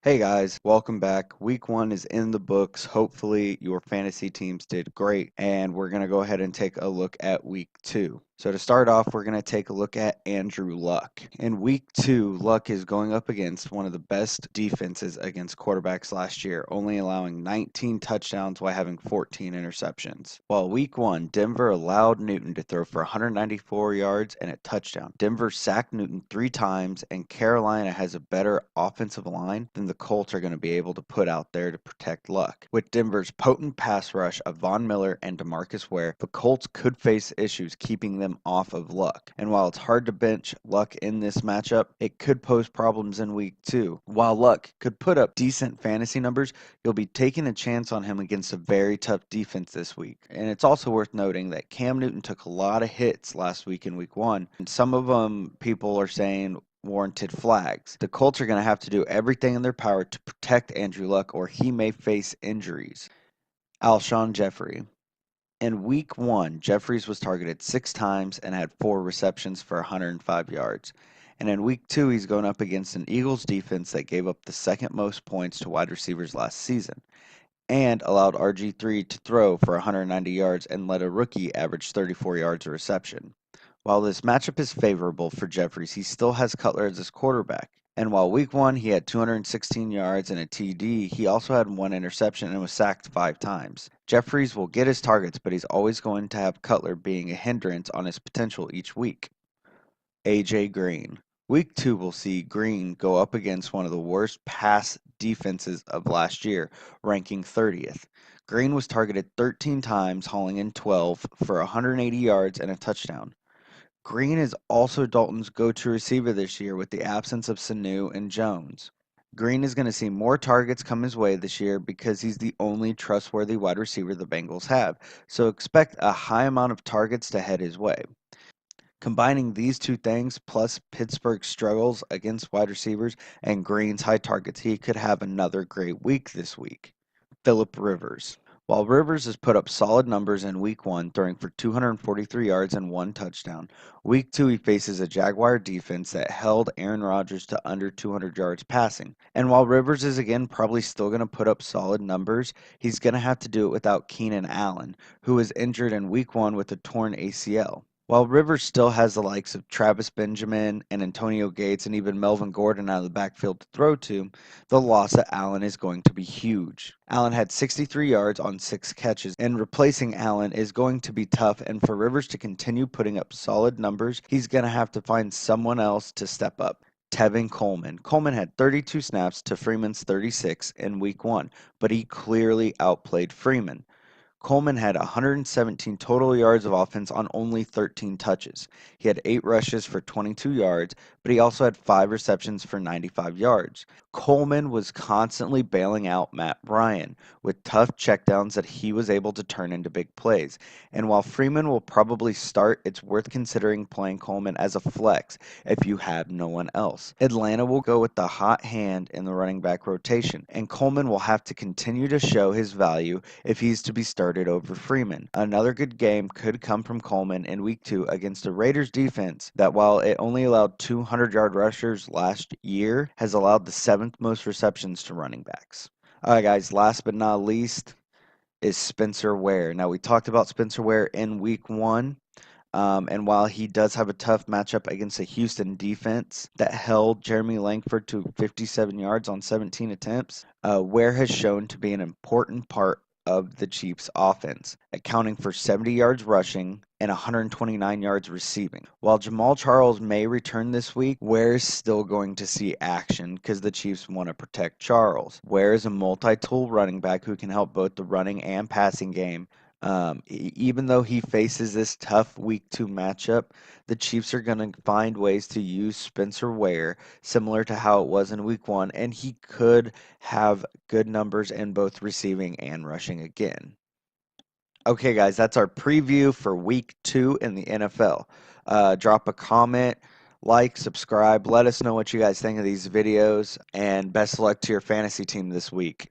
Hey guys, welcome back. Week 1 is in the books. Hopefully, your fantasy teams did great, and we're going to go ahead and take a look at Week 2. So, to start off, we're going to take a look at Andrew Luck. In Week 2, Luck is going up against one of the best defenses against quarterbacks last year, only allowing 19 touchdowns while having 14 interceptions. While Week 1, Denver allowed Newton to throw for 194 yards and a touchdown. Denver sacked Newton 3 times, and Carolina has a better offensive line than the Colts are going to be able to put out there to protect Luck. With Denver's potent pass rush of Von Miller and DeMarcus Ware, the Colts could face issues keeping them off of Luck. And while it's hard to bench Luck in this matchup, it could pose problems in Week 2. While Luck could put up decent fantasy numbers, you'll be taking a chance on him against a very tough defense this week. And it's also worth noting that Cam Newton took a lot of hits last week in Week 1, and some of them people are saying warranted flags. The Colts are going to have to do everything in their power to protect Andrew Luck, or he may face injuries. Alshon Jeffrey. In Week 1, Jeffries was targeted 6 times and had 4 receptions for 105 yards. And in Week 2, he's going up against an Eagles defense that gave up the second most points to wide receivers last season, and allowed RG3 to throw for 190 yards and let a rookie average 34 yards a reception. While this matchup is favorable for Jeffries, he still has Cutler as his quarterback. And while Week 1 he had 216 yards and a TD, he also had 1 interception and was sacked 5 times. Jeffries will get his targets, but he's always going to have Cutler being a hindrance on his potential each week. AJ Green. Week 2 will see Green go up against one of the worst pass defenses of last year, ranking 30th. Green was targeted 13 times, hauling in 12 for 180 yards and a touchdown. Green is also Dalton's go-to receiver this year with the absence of Sanu and Jones. Green is going to see more targets come his way this year because he's the only trustworthy wide receiver the Bengals have, so expect a high amount of targets to head his way. Combining these two things, plus Pittsburgh's struggles against wide receivers and Green's high targets, he could have another great week this week. Philip Rivers. While Rivers has put up solid numbers in Week 1, throwing for 243 yards and 1 touchdown, Week 2 he faces a Jaguar defense that held Aaron Rodgers to under 200 yards passing. And while Rivers is again probably still going to put up solid numbers, he's going to have to do it without Keenan Allen, who was injured in Week 1 with a torn ACL. While Rivers still has the likes of Travis Benjamin and Antonio Gates and even Melvin Gordon out of the backfield to throw to, the loss of Allen is going to be huge. Allen had 63 yards on 6 catches, and replacing Allen is going to be tough, and for Rivers to continue putting up solid numbers, he's going to have to find someone else to step up. Tevin Coleman. Coleman had 32 snaps to Freeman's 36 in Week 1, but he clearly outplayed Freeman. Coleman had 117 total yards of offense on only 13 touches. He had 8 rushes for 22 yards, but he also had 5 receptions for 95 yards. Coleman was constantly bailing out Matt Ryan with tough checkdowns that he was able to turn into big plays. And while Freeman will probably start, it's worth considering playing Coleman as a flex if you have no one else. Atlanta will go with the hot hand in the running back rotation, and Coleman will have to continue to show his value if he's to be started over Freeman. Another good game could come from Coleman in Week 2 against a Raiders defense that, while it only allowed 200-yard rushers last year, has allowed the 7th most receptions to running backs. All right, guys, last but not least is Spencer Ware. Now, we talked about Spencer Ware in Week 1. And while he does have a tough matchup against a Houston defense that held Jeremy Langford to 57 yards on 17 attempts, Ware has shown to be an important part of the Chiefs' offense, accounting for 70 yards rushing and 129 yards receiving. While Jamal Charles may return this week, Ware is still going to see action because the Chiefs want to protect Charles. Ware is a multi-tool running back who can help both the running and passing game. Even though he faces this tough Week 2 matchup, the Chiefs are going to find ways to use Spencer Ware similar to how it was in Week 1, and he could have good numbers in both receiving and rushing again. Okay, guys, that's our preview for Week 2 in the NFL. Drop a comment, like, subscribe. Let us know what you guys think of these videos, and best of luck to your fantasy team this week.